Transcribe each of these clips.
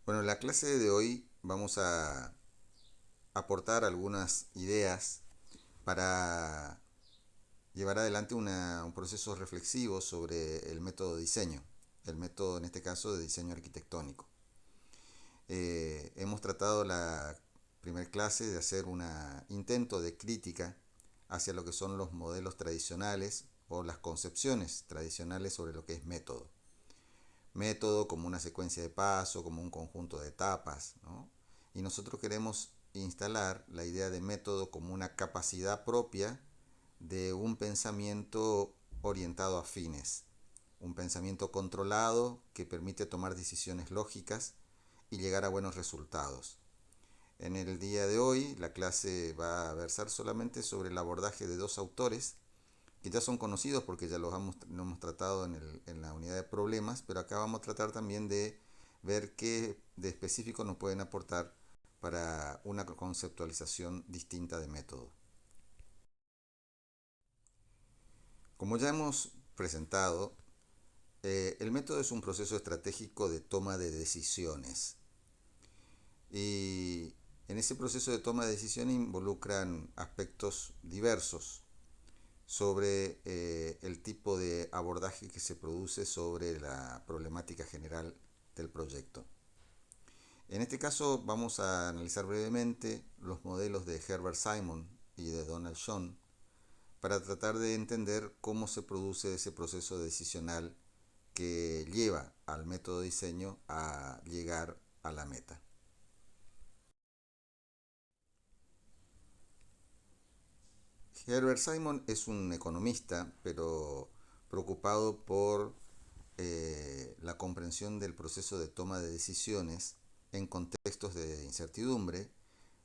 Bueno, en la clase de hoy vamos a aportar algunas ideas para llevar adelante un proceso reflexivo sobre el método de diseño, el método en este caso de diseño arquitectónico. Hemos tratado la primera clase de hacer un intento de crítica hacia lo que son los modelos tradicionales o las concepciones tradicionales sobre lo que es método. Método como una secuencia de paso, como un conjunto de etapas, ¿no? Y nosotros queremos instalar la idea de método como una capacidad propia de un pensamiento orientado a fines, un pensamiento controlado que permite tomar decisiones lógicas y llegar a buenos resultados. En el día de hoy la clase va a versar solamente sobre el abordaje de dos autores que ya son conocidos porque ya lo hemos tratado en la unidad de problemas, pero acá vamos a tratar también de ver qué de específico nos pueden aportar para una conceptualización distinta de método. Como ya hemos presentado, el método es un proceso estratégico de toma de decisiones y en ese proceso de toma de decisiones involucran aspectos diversos sobre el tipo de abordaje que se produce sobre la problemática general del proyecto. En este caso vamos a analizar brevemente los modelos de Herbert Simon y de Donald Schoen para tratar de entender cómo se produce ese proceso decisional que lleva al método de diseño a llegar a la meta. Herbert Simon es un economista, pero preocupado por la comprensión del proceso de toma de decisiones en contextos de incertidumbre,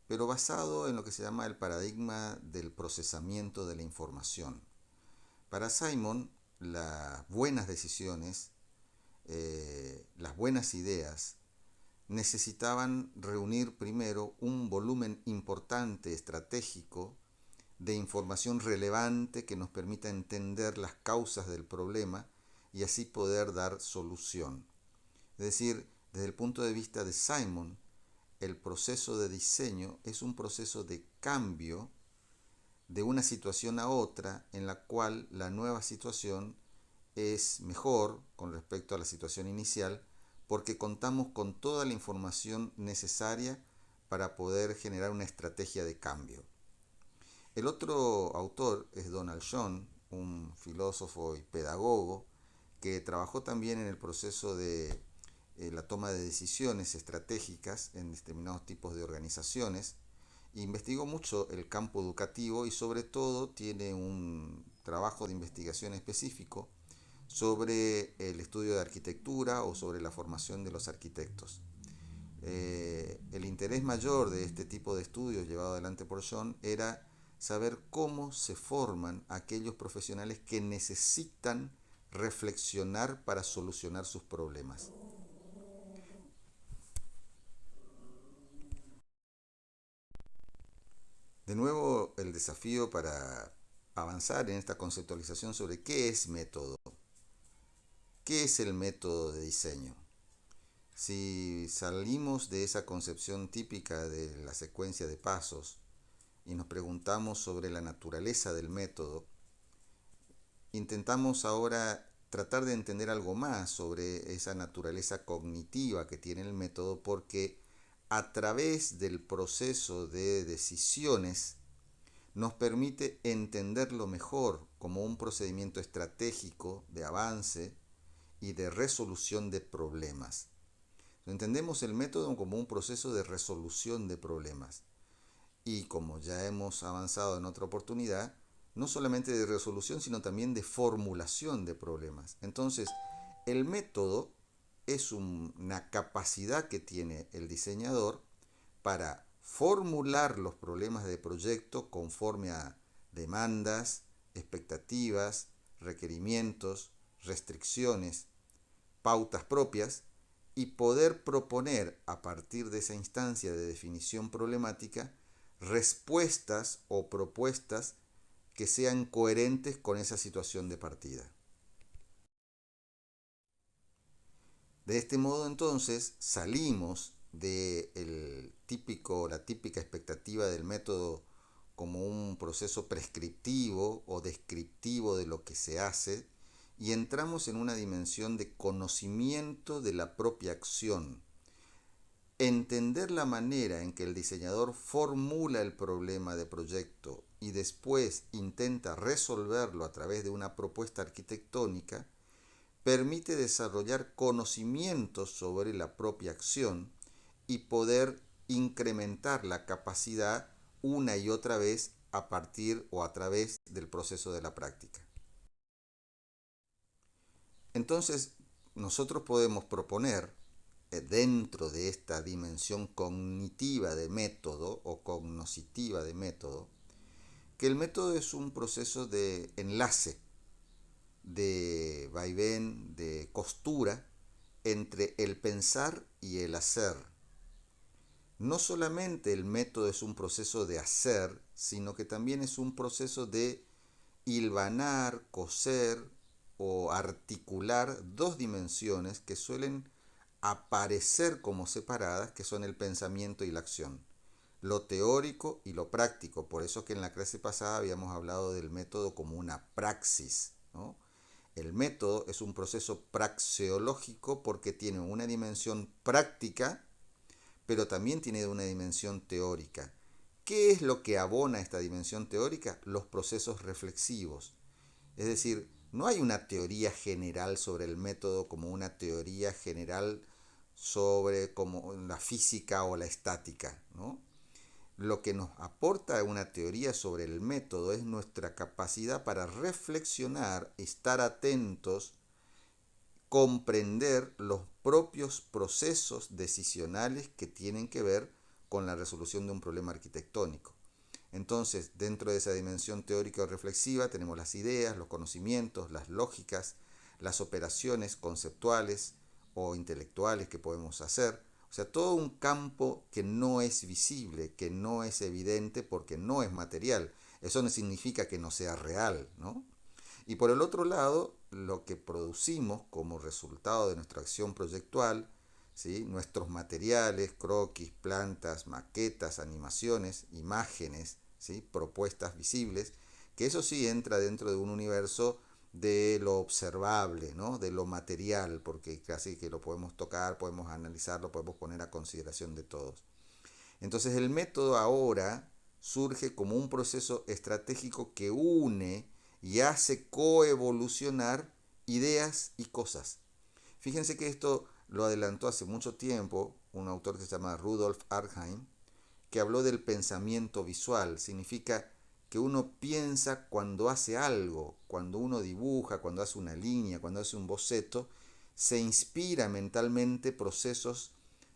pero basado en lo que se llama el paradigma del procesamiento de la información. Para Simon, las buenas decisiones, las buenas ideas, necesitaban reunir primero un volumen importante estratégico de información relevante que nos permita entender las causas del problema y así poder dar solución. Es decir, desde el punto de vista de Simon, el proceso de diseño es un proceso de cambio de una situación a otra en la cual la nueva situación es mejor con respecto a la situación inicial porque contamos con toda la información necesaria para poder generar una estrategia de cambio. El otro autor es Donald Schoen, un filósofo y pedagogo que trabajó también en el proceso de la toma de decisiones estratégicas en determinados tipos de organizaciones. Investigó mucho el campo educativo y sobre todo tiene un trabajo de investigación específico sobre el estudio de arquitectura o sobre la formación de los arquitectos. El interés mayor de este tipo de estudios llevado adelante por John era saber cómo se forman aquellos profesionales que necesitan reflexionar para solucionar sus problemas. De nuevo, el desafío para avanzar en esta conceptualización sobre qué es método, qué es el método de diseño. Si salimos de esa concepción típica de la secuencia de pasos y nos preguntamos sobre la naturaleza del método, intentamos ahora tratar de entender algo más sobre esa naturaleza cognitiva que tiene el método porque a través del proceso de decisiones nos permite entenderlo mejor como un procedimiento estratégico de avance y de resolución de problemas. Entendemos el método como un proceso de resolución de problemas. Y como ya hemos avanzado en otra oportunidad, no solamente de resolución, sino también de formulación de problemas. Entonces, el método es una capacidad que tiene el diseñador para formular los problemas de proyecto conforme a demandas, expectativas, requerimientos, restricciones, pautas propias y poder proponer a partir de esa instancia de definición problemática respuestas o propuestas que sean coherentes con esa situación de partida. De este modo entonces salimos de la típica expectativa del método como un proceso prescriptivo o descriptivo de lo que se hace y entramos en una dimensión de conocimiento de la propia acción. Entender la manera en que el diseñador formula el problema de proyecto y después intenta resolverlo a través de una propuesta arquitectónica permite desarrollar conocimientos sobre la propia acción y poder incrementar la capacidad una y otra vez a partir o a través del proceso de la práctica. Entonces, nosotros podemos proponer dentro de esta dimensión cognitiva de método o cognoscitiva de método, que el método es un proceso de enlace, de vaivén, de costura entre el pensar y el hacer. No solamente el método es un proceso de hacer, sino que también es un proceso de hilvanar, coser o articular dos dimensiones que suelen aparecer como separadas, que son el pensamiento y la acción, lo teórico y lo práctico. Por eso que en la clase pasada habíamos hablado del método como una praxis, ¿no? El método es un proceso praxeológico porque tiene una dimensión práctica, pero también tiene una dimensión teórica. ¿Qué es lo que abona esta dimensión teórica? Los procesos reflexivos. Es decir, no hay una teoría general sobre el método como una teoría general sobre como la física o la estática, ¿no? Lo que nos aporta una teoría sobre el método es nuestra capacidad para reflexionar, estar atentos, comprender los propios procesos decisionales que tienen que ver con la resolución de un problema arquitectónico. Entonces, dentro de esa dimensión teórica o reflexiva tenemos las ideas, los conocimientos, las lógicas, las operaciones conceptuales o intelectuales que podemos hacer. O sea, todo un campo que no es visible, que no es evidente porque no es material. Eso no significa que no sea real, ¿no? Y por el otro lado, lo que producimos como resultado de nuestra acción proyectual, ¿sí? Nuestros materiales, croquis, plantas, maquetas, animaciones, imágenes, ¿sí? Propuestas visibles, que eso sí entra dentro de un universo de lo observable, ¿no? De lo material, porque casi que lo podemos tocar, podemos analizarlo, podemos poner a consideración de todos. Entonces el método ahora surge como un proceso estratégico que une y hace coevolucionar ideas y cosas. Fíjense que esto lo adelantó hace mucho tiempo un autor que se llama Rudolf Arnheim, que habló del pensamiento visual. Significa que uno piensa cuando hace algo, cuando uno dibuja, cuando hace una línea, cuando hace un boceto, se inspira mentalmente procesos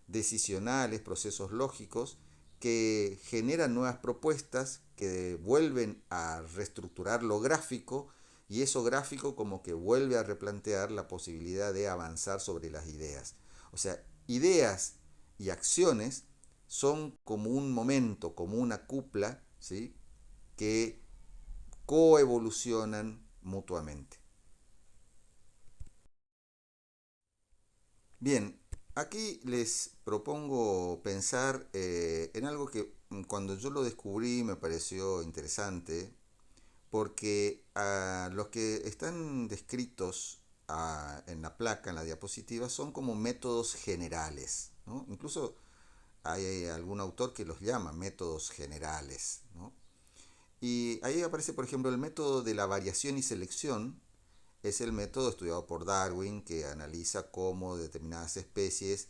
decisionales, procesos lógicos que generan nuevas propuestas, que vuelven a reestructurar lo gráfico y eso gráfico como que vuelve a replantear la posibilidad de avanzar sobre las ideas. O sea, ideas y acciones son como un momento, como una cupla, ¿sí? Que coevolucionan mutuamente. Bien, aquí les propongo pensar en algo que cuando yo lo descubrí me pareció interesante, porque los que están descritos en la placa, en la diapositiva, son como métodos generales, ¿no? Incluso hay algún autor que los llama métodos generales, ¿no? Y ahí aparece, por ejemplo, el método de la variación y selección. Es el método estudiado por Darwin que analiza cómo determinadas especies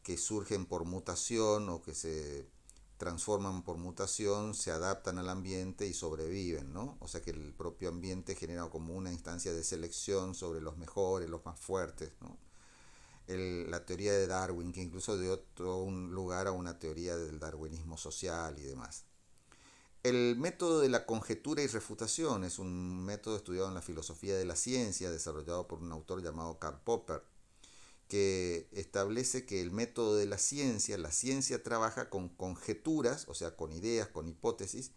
que surgen por mutación o que se transforman por mutación se adaptan al ambiente y sobreviven, ¿no? O sea que el propio ambiente genera como una instancia de selección sobre los mejores, los más fuertes, ¿no? La teoría de Darwin, que incluso dio todo un lugar a una teoría del darwinismo social y demás. El método de la conjetura y refutación es un método estudiado en la filosofía de la ciencia, desarrollado por un autor llamado Karl Popper, que establece que el método de la ciencia trabaja con conjeturas, o sea, con ideas, con hipótesis,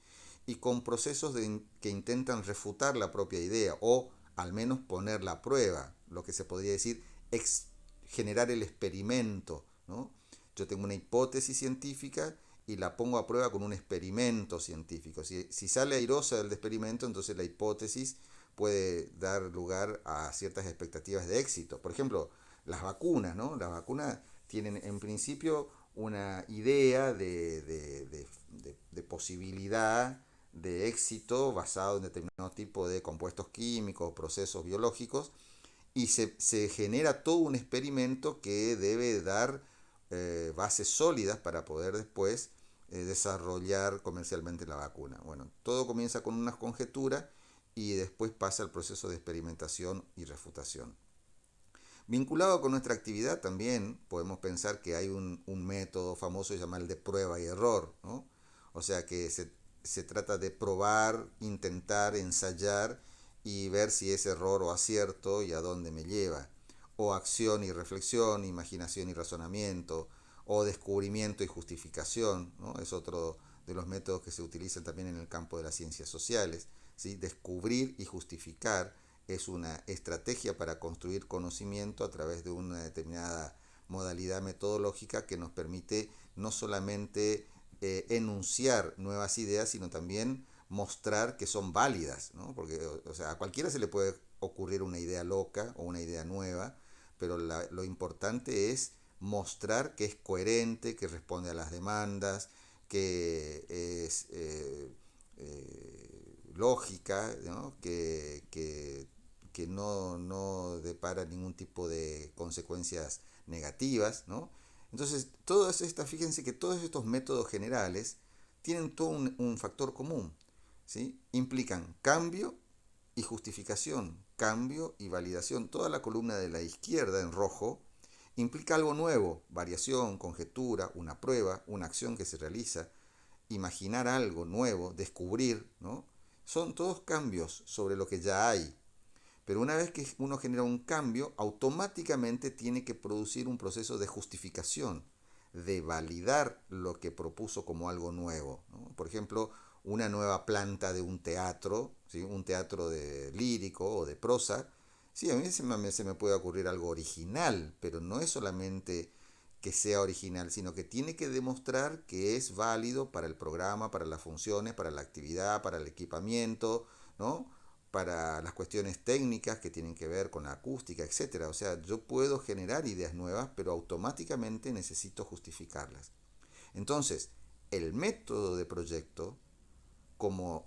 y con procesos que intentan refutar la propia idea o al menos ponerla a prueba, lo que se podría decir generar el experimento, ¿no? Yo tengo una hipótesis científica y la pongo a prueba con un experimento científico. Si sale airosa del experimento, entonces la hipótesis puede dar lugar a ciertas expectativas de éxito. Por ejemplo, las vacunas, ¿no? Las vacunas tienen en principio una idea de posibilidad de éxito basado en determinado tipo de compuestos químicos o procesos biológicos, y se genera todo un experimento que debe dar bases sólidas para poder después desarrollar comercialmente la vacuna. Bueno, todo comienza con unas conjeturas y después pasa al proceso de experimentación y refutación. Vinculado con nuestra actividad también podemos pensar que hay un método famoso llamado el de prueba y error, ¿no? O sea que se trata de probar, intentar, ensayar y ver si es error o acierto y a dónde me lleva. O acción y reflexión, imaginación y razonamiento, o descubrimiento y justificación, ¿no? Es otro de los métodos que se utilizan también en el campo de las ciencias sociales, ¿sí? Descubrir y justificar es una estrategia para construir conocimiento a través de una determinada modalidad metodológica que nos permite no solamente enunciar nuevas ideas, sino también mostrar que son válidas, ¿no? Porque, o sea, a cualquiera se le puede ocurrir una idea loca o una idea nueva, pero lo importante es mostrar que es coherente, que responde a las demandas, que es lógica, ¿no? Que no depara ningún tipo de consecuencias negativas, ¿no? Entonces, fíjense que todos estos métodos generales tienen todo un factor común, ¿sí? Implican cambio y justificación, cambio y validación. Toda la columna de la izquierda en rojo implica algo nuevo, variación, conjetura, una prueba, una acción que se realiza, imaginar algo nuevo, descubrir, ¿no? Son todos cambios sobre lo que ya hay. Pero una vez que uno genera un cambio, automáticamente tiene que producir un proceso de justificación, de validar lo que propuso como algo nuevo, ¿no? Por ejemplo, una nueva planta de un teatro, ¿sí? Un teatro de lírico o de prosa. Sí, a mí se me puede ocurrir algo original, pero no es solamente que sea original, sino que tiene que demostrar que es válido para el programa, para las funciones, para la actividad, para el equipamiento, ¿no? Para las cuestiones técnicas que tienen que ver con la acústica, etcétera. O sea, yo puedo generar ideas nuevas, pero automáticamente necesito justificarlas. Entonces, el método de proyecto, como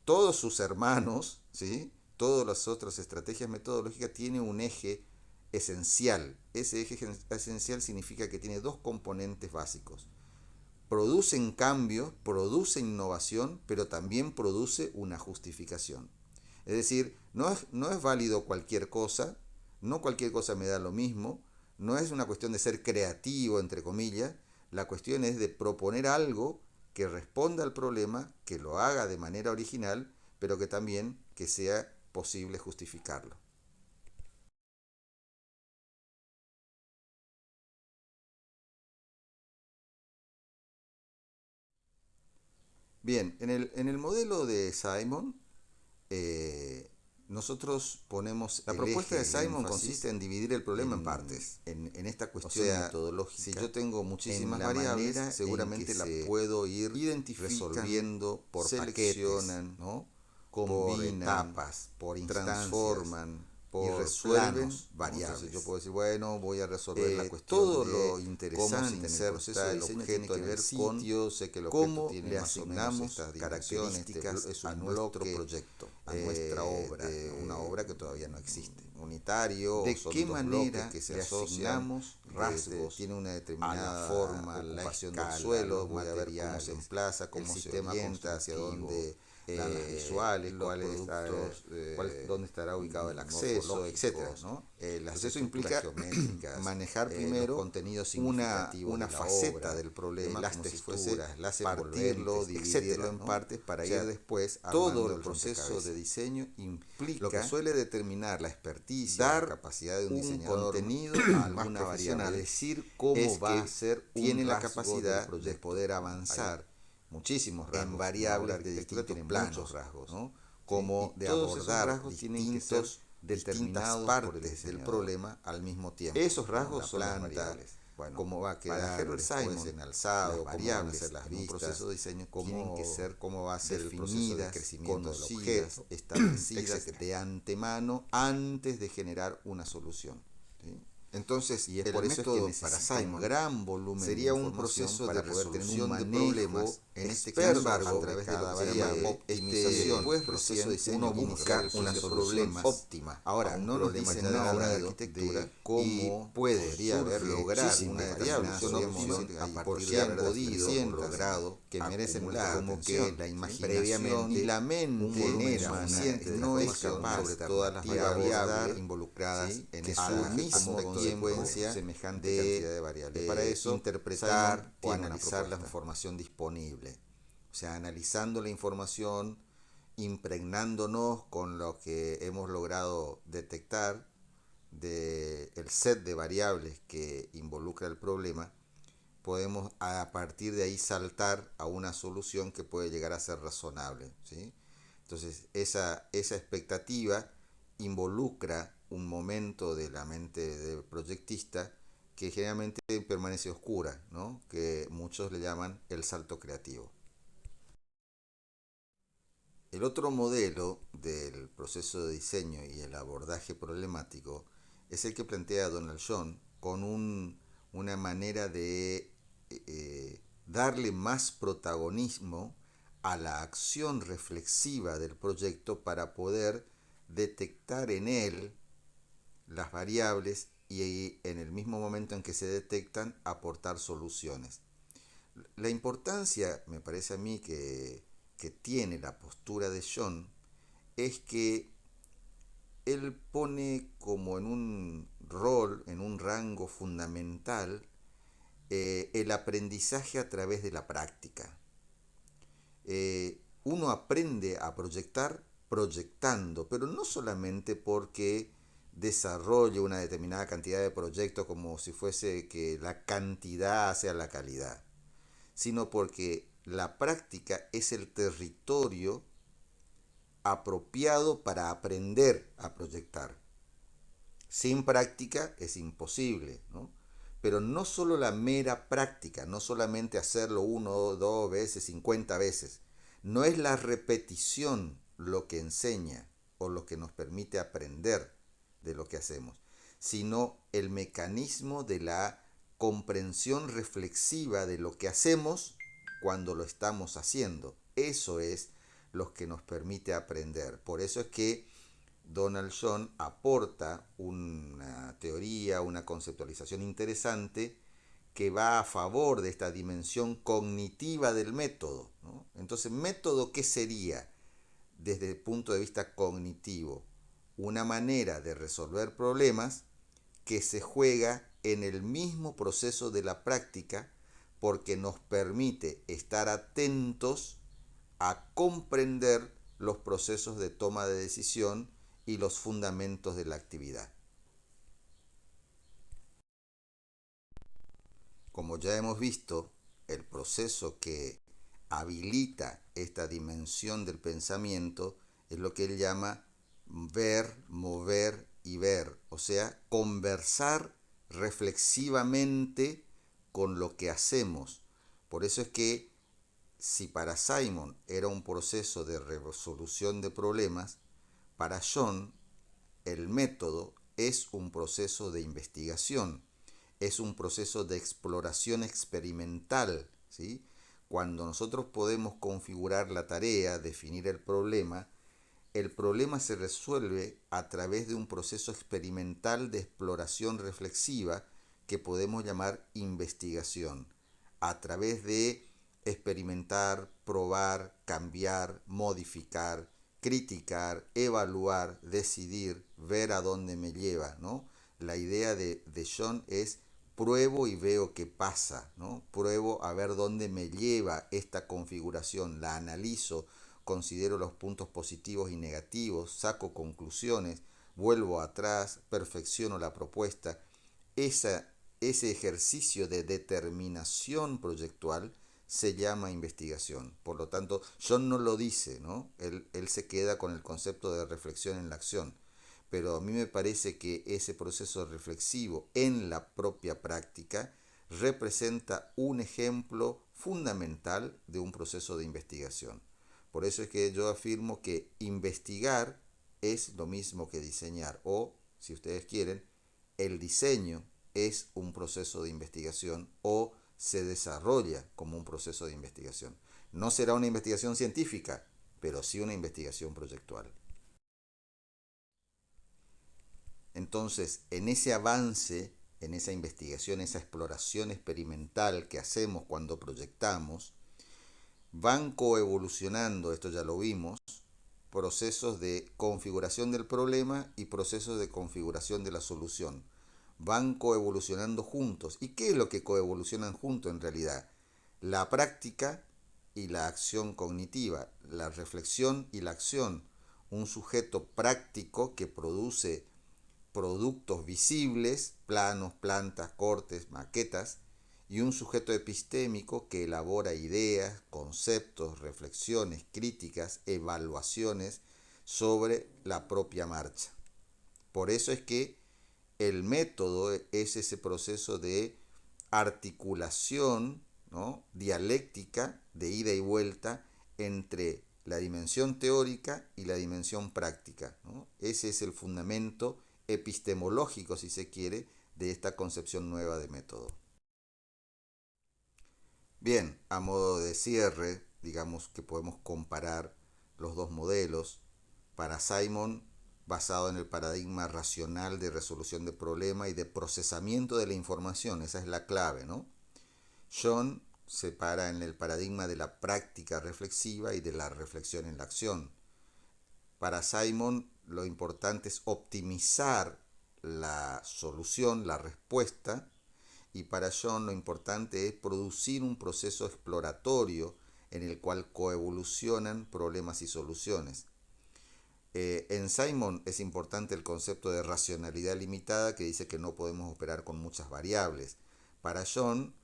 todos sus hermanos, ¿sí? Todas las otras estrategias metodológicas, tiene un eje esencial. Ese eje esencial significa que tiene dos componentes básicos. Producen cambio, produce innovación, pero también produce una justificación. Es decir, no es válido cualquier cosa, no cualquier cosa me da lo mismo, no es una cuestión de ser creativo, entre comillas, la cuestión es de proponer algo que responda al problema, que lo haga de manera original, pero que también que sea posible justificarlo. Bien, en el modelo de Simon, eh, nosotros ponemos la propuesta de Simon consiste en dividir el problema en partes. En esta cuestión metodológica, si yo tengo muchísimas variables, seguramente la puedo ir resolviendo por seleccionan, paquetes, ¿no? Combinan, por etapas, por instancias, transforman, y resuelven variables. Entonces yo puedo decir, bueno, voy a resolver la cuestión todo de lo interesante en el proceso de diseño tiene que ver con sitio, sé que el objeto tiene le asignamos estas características a nuestro proyecto, a nuestra obra, una obra que todavía no existe. Unitario, de qué manera que se asignamos rasgos, tiene una determinada forma, la ocupación del suelo, voy a ver cómo se emplaza, cómo se orienta, hacia dónde las visuales, dónde estará ubicado el acceso, etcétera, ¿no? Entonces eso implica manejar primero contenidos una faceta del problema, las texturas, las partirlo, dividirlo en partes para ir después todo el proceso de diseño implica lo que suele determinar la experticia, dar la capacidad de un diseñador contenido a alguna variable, decir cómo va a ser, tiene la capacidad de poder avanzar muchísimos rasgos, en variables de distintos planos, rasgos, ¿no? Como de abordar rasgos distintos distintas partes del problema al mismo tiempo. Esos rasgos son las variables. Bueno, cómo va a quedar Herbert Simon en alzado, variables, las vistas, proceso de diseño tienen que ser, cómo va a ser el proceso de crecimiento del objeto, establecidas de antemano antes de generar una solución, ¿sí? Entonces, y es por eso que para Simon gran volumen sería un proceso para poder tener un problemas en este caso a través de la variable optimización, pues proceso de diseño busca una solución óptima. Ahora no nos dice nada de arquitectura de cómo podría haber lograr una determinada solución porque han podido logrado que merecen como que la imaginación y la mente no es capaz sobre todas las variables involucradas en su misma consecuencia semejante cantidad de variables. Para eso interpretar o analizar la información disponible. O sea, analizando la información, impregnándonos con lo que hemos logrado detectar del set de variables que involucra el problema, podemos a partir de ahí saltar a una solución que puede llegar a ser razonable, ¿sí? Entonces, esa expectativa involucra un momento de la mente del proyectista que generalmente permanece oscura, ¿no? Que muchos le llaman el salto creativo. El otro modelo del proceso de diseño y el abordaje problemático es el que plantea Donald John con una manera de darle más protagonismo a la acción reflexiva del proyecto para poder detectar en él las variables y en el mismo momento en que se detectan aportar soluciones. La importancia, me parece a mí, que tiene la postura de John es que él pone como en un rol, en un rango fundamental, el aprendizaje a través de la práctica. Uno aprende a proyectar proyectando, pero no solamente porque desarrolle una determinada cantidad de proyectos como si fuese que la cantidad sea la calidad, sino porque la práctica es el territorio apropiado para aprender a proyectar. Sin práctica es imposible, ¿no? Pero no solo la mera práctica, no solamente hacerlo 1, 2 veces, 50 veces. No es la repetición lo que enseña o lo que nos permite aprender de lo que hacemos, sino el mecanismo de la comprensión reflexiva de lo que hacemos cuando lo estamos haciendo. Eso es lo que nos permite aprender. Por eso es que Donald John aporta una teoría, una conceptualización interesante que va a favor de esta dimensión cognitiva del método, ¿no? Entonces, ¿método qué sería desde el punto de vista cognitivo? Una manera de resolver problemas que se juega en el mismo proceso de la práctica porque nos permite estar atentos a comprender los procesos de toma de decisión y los fundamentos de la actividad. Como ya hemos visto, el proceso que habilita esta dimensión del pensamiento es lo que él llama ver, mover y ver, o sea, conversar reflexivamente con lo que hacemos. Por eso es que si para Simon era un proceso de resolución de problemas, para John el método es un proceso de investigación, es un proceso de exploración experimental, ¿sí? Cuando nosotros podemos configurar la tarea, definir el problema se resuelve a través de un proceso experimental de exploración reflexiva que podemos llamar investigación, a través de experimentar, probar, cambiar, modificar, criticar, evaluar, decidir, ver a dónde me lleva, ¿no? La idea de John es pruebo y veo qué pasa, ¿no? Pruebo a ver dónde me lleva esta configuración, la analizo, considero los puntos positivos y negativos, saco conclusiones, vuelvo atrás, perfecciono la propuesta. Ese ejercicio de determinación proyectual se llama investigación. Por lo tanto, John no lo dice, ¿no? Él se queda con el concepto de reflexión en la acción. pero a mí me parece que ese proceso reflexivo en la propia práctica representa un ejemplo fundamental de un proceso de investigación. Por eso es que yo afirmo que investigar es lo mismo que diseñar, o, si ustedes quieren, el diseño es un proceso de investigación o se desarrolla como un proceso de investigación. No será una investigación científica, pero sí una investigación proyectual. Entonces, en ese avance, en esa investigación, esa exploración experimental que hacemos cuando proyectamos, van coevolucionando, esto ya lo vimos, procesos de configuración del problema y procesos de configuración de la solución. Van coevolucionando juntos. ¿Y qué es lo que coevolucionan juntos en realidad? La práctica y la acción cognitiva, la reflexión y la acción. Un sujeto práctico que produce productos visibles, planos, plantas, cortes, maquetas, y un sujeto epistémico que elabora ideas, conceptos, reflexiones, críticas, evaluaciones sobre la propia marcha. Por eso es que el método es ese proceso de articulación, ¿no?, dialéctica, de ida y vuelta entre la dimensión teórica y la dimensión práctica, ¿no? Ese es el fundamento epistemológico, si se quiere, de esta concepción nueva de método. Bien, a modo de cierre, digamos que podemos comparar los dos modelos. Para Simon, basado en el paradigma racional de resolución de problema y de procesamiento de la información, esa es la clave, ¿no? John se para en el paradigma de la práctica reflexiva y de la reflexión en la acción. Para Simon, lo importante es optimizar la solución, la respuesta, y para John lo importante es producir un proceso exploratorio en el cual coevolucionan problemas y soluciones. En Simon es importante el concepto de racionalidad limitada, que dice que no podemos operar con muchas variables. Para John,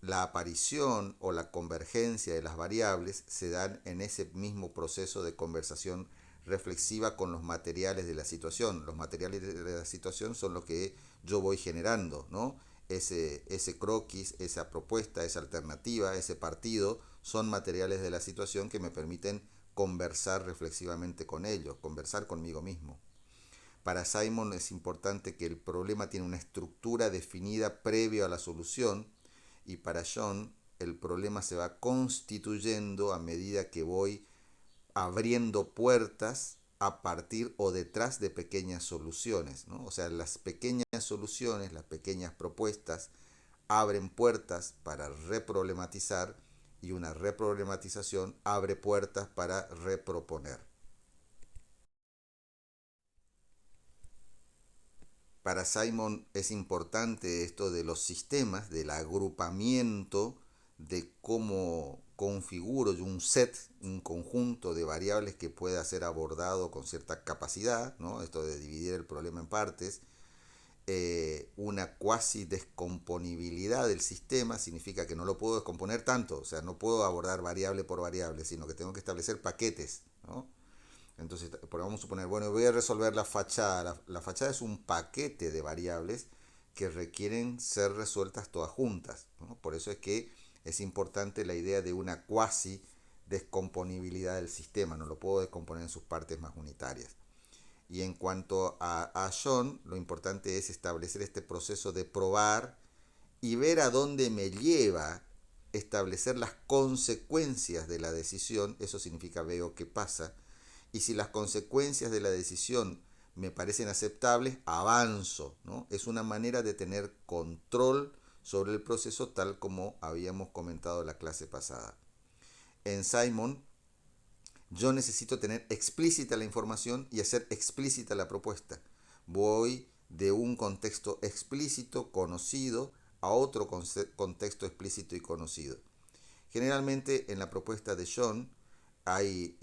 la aparición o la convergencia de las variables se dan en ese mismo proceso de conversación reflexiva con los materiales de la situación. Los materiales de la situación son lo que yo voy generando, ¿no? Ese croquis, esa propuesta, esa alternativa, ese partido, son materiales de la situación que me permiten conversar reflexivamente con ellos, conversar conmigo mismo. Para Simon es importante que el problema tiene una estructura definida previo a la solución, y para John el problema se va constituyendo a medida que voy abriendo puertas a partir o detrás de pequeñas soluciones, ¿no? O sea, las pequeñas soluciones, las pequeñas propuestas abren puertas para reproblematizar, y una reproblematización abre puertas para reproponer. Para Simon es importante esto de los sistemas, del agrupamiento, de cómo configuro yo un set, un conjunto de variables que pueda ser abordado con cierta capacidad, ¿no? Esto de dividir el problema en partes. Una cuasi descomponibilidad del sistema significa que no lo puedo descomponer tanto, o sea, no puedo abordar variable por variable, sino que tengo que establecer paquetes, ¿no? Entonces, vamos a suponer, bueno, voy a resolver la fachada. La fachada es un paquete de variables que requieren ser resueltas todas juntas, ¿no? Por eso es que es importante la idea de una cuasi descomponibilidad del sistema, no lo puedo descomponer en sus partes más unitarias. Y en cuanto a John, lo importante es establecer este proceso de probar y ver a dónde me lleva, establecer las consecuencias de la decisión. Eso significa veo qué pasa, y si las consecuencias de la decisión me parecen aceptables, avanzo, ¿no? Es una manera de tener control sobre el proceso, tal como habíamos comentado en la clase pasada. En Simon, yo necesito tener explícita la información y hacer explícita la propuesta. Voy de un contexto explícito, conocido, a otro contexto explícito y conocido. Generalmente en la propuesta de John hay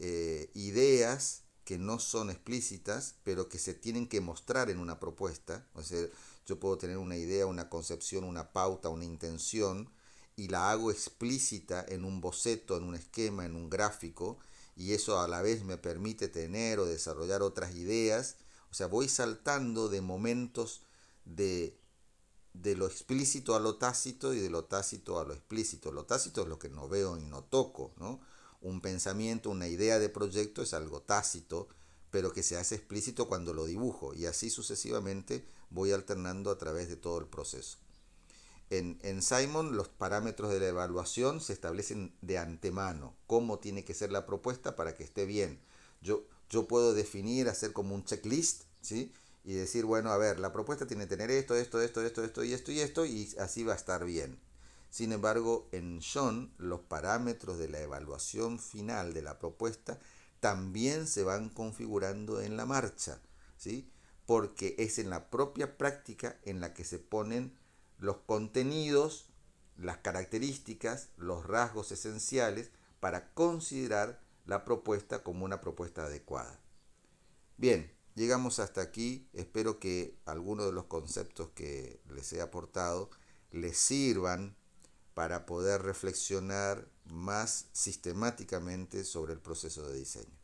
ideas que no son explícitas, pero que se tienen que mostrar en una propuesta. O sea, yo puedo tener una idea, una concepción, una pauta, una intención, y la hago explícita en un boceto, en un esquema, en un gráfico, y eso a la vez me permite tener o desarrollar otras ideas O sea, voy saltando de momentos de, de lo explícito a lo tácito y de lo tácito a lo explícito. Lo tácito es lo que no veo y no toco, ¿no? Un pensamiento, una idea de proyecto es algo tácito, pero que se hace explícito cuando lo dibujo, y así sucesivamente voy alternando a través de todo el proceso. En Simon los parámetros de la evaluación se establecen de antemano, cómo tiene que ser la propuesta para que esté bien. Yo puedo definir, hacer como un checklist, ¿sí? Y decir, bueno, a ver, la propuesta tiene que tener esto y esto, y así va a estar bien. Sin embargo, en John, los parámetros de la evaluación final de la propuesta también se van configurando en la marcha, ¿sí? Porque es en la propia práctica en la que se ponen los contenidos, las características, los rasgos esenciales para considerar la propuesta como una propuesta adecuada. Bien, llegamos hasta aquí. Espero que algunos de los conceptos que les he aportado les sirvan para poder reflexionar más sistemáticamente sobre el proceso de diseño.